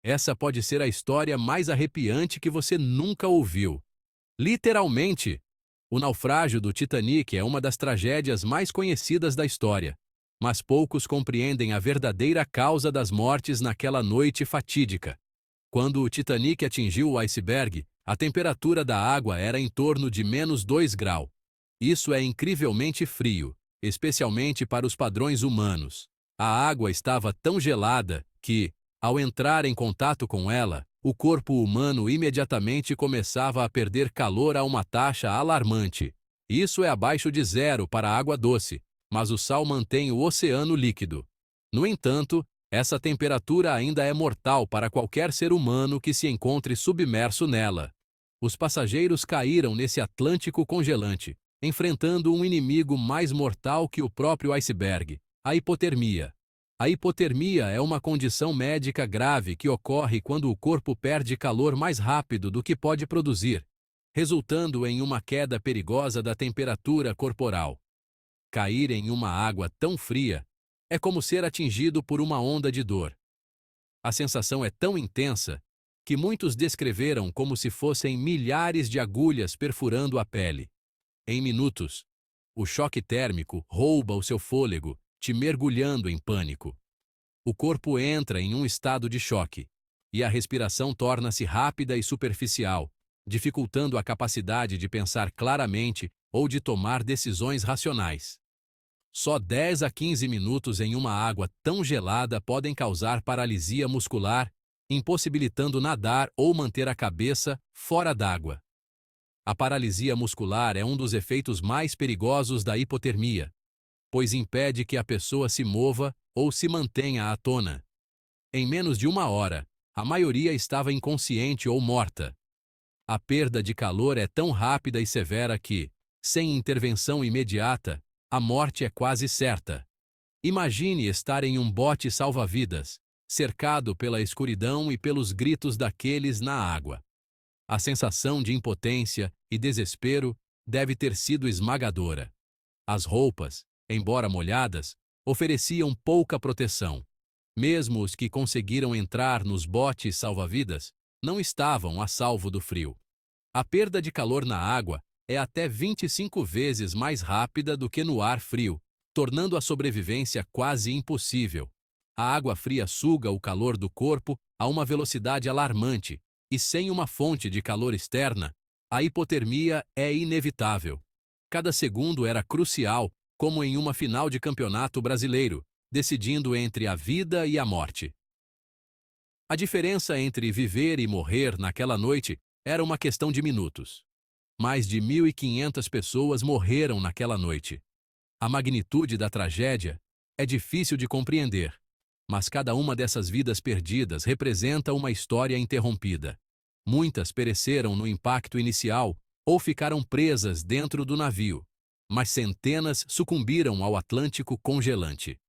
Essa pode ser a história mais arrepiante que você nunca ouviu. Literalmente! O naufrágio do Titanic é uma das tragédias mais conhecidas da história, mas poucos compreendem a verdadeira causa das mortes naquela noite fatídica. Quando o Titanic atingiu o iceberg, a temperatura da água era em torno de -2 graus. Isso é incrivelmente frio, especialmente para os padrões humanos. A água estava tão gelada que, ao entrar em contato com ela, o corpo humano imediatamente começava a perder calor a uma taxa alarmante. Isso é abaixo de zero para a água doce, mas o sal mantém o oceano líquido. No entanto, essa temperatura ainda é mortal para qualquer ser humano que se encontre submerso nela. Os passageiros caíram nesse Atlântico congelante, enfrentando um inimigo mais mortal que o próprio iceberg, a hipotermia. A hipotermia é uma condição médica grave que ocorre quando o corpo perde calor mais rápido do que pode produzir, resultando em uma queda perigosa da temperatura corporal. Cair em uma água tão fria é como ser atingido por uma onda de dor. A sensação é tão intensa que muitos descreveram como se fossem milhares de agulhas perfurando a pele. Em minutos, o choque térmico rouba o seu fôlego, te mergulhando em pânico. O corpo entra em um estado de choque, e a respiração torna-se rápida e superficial, dificultando a capacidade de pensar claramente ou de tomar decisões racionais. Só 10 a 15 minutos em uma água tão gelada podem causar paralisia muscular, impossibilitando nadar ou manter a cabeça fora d'água. A paralisia muscular é um dos efeitos mais perigosos da hipotermia, pois impede que a pessoa se mova ou se mantenha à tona. Em menos de uma hora, a maioria estava inconsciente ou morta. A perda de calor é tão rápida e severa que, sem intervenção imediata, a morte é quase certa. Imagine estar em um bote salva-vidas, cercado pela escuridão e pelos gritos daqueles na água. A sensação de impotência e desespero deve ter sido esmagadora. As roupas, embora molhadas, ofereciam pouca proteção. Mesmo os que conseguiram entrar nos botes salva-vidas não estavam a salvo do frio. A perda de calor na água é até 25 vezes mais rápida do que no ar frio, tornando a sobrevivência quase impossível. A água fria suga o calor do corpo a uma velocidade alarmante, e sem uma fonte de calor externa, a hipotermia é inevitável. Cada segundo era crucial, como em uma final de campeonato brasileiro, decidindo entre a vida e a morte. A diferença entre viver e morrer naquela noite era uma questão de minutos. Mais de 1.500 pessoas morreram naquela noite. A magnitude da tragédia é difícil de compreender, mas cada uma dessas vidas perdidas representa uma história interrompida. Muitas pereceram no impacto inicial ou ficaram presas dentro do navio, mas centenas sucumbiram ao Atlântico congelante.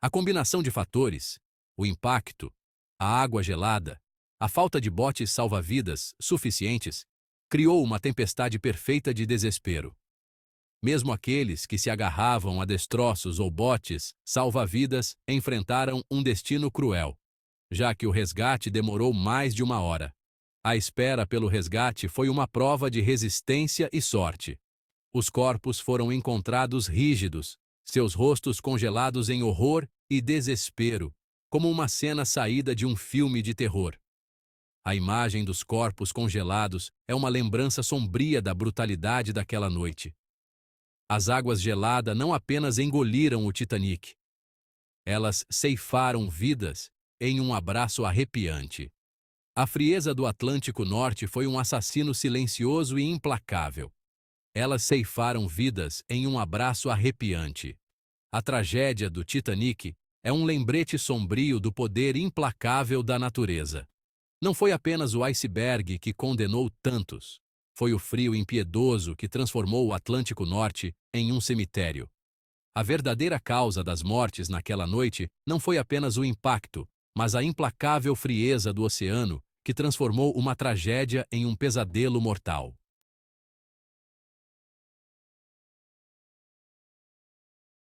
A combinação de fatores, o impacto, a água gelada, a falta de botes salva-vidas suficientes, criou uma tempestade perfeita de desespero. Mesmo aqueles que se agarravam a destroços ou botes salva-vidas enfrentaram um destino cruel, já que o resgate demorou mais de uma hora. A espera pelo resgate foi uma prova de resistência e sorte. Os corpos foram encontrados rígidos, seus rostos congelados em horror e desespero, como uma cena saída de um filme de terror. A imagem dos corpos congelados é uma lembrança sombria da brutalidade daquela noite. As águas geladas não apenas engoliram o Titanic. Elas ceifaram vidas em um abraço arrepiante. A frieza do Atlântico Norte foi um assassino silencioso e implacável. Elas ceifaram vidas em um abraço arrepiante. A tragédia do Titanic é um lembrete sombrio do poder implacável da natureza. Não foi apenas o iceberg que condenou tantos. Foi o frio impiedoso que transformou o Atlântico Norte em um cemitério. A verdadeira causa das mortes naquela noite não foi apenas o impacto, mas a implacável frieza do oceano que transformou uma tragédia em um pesadelo mortal.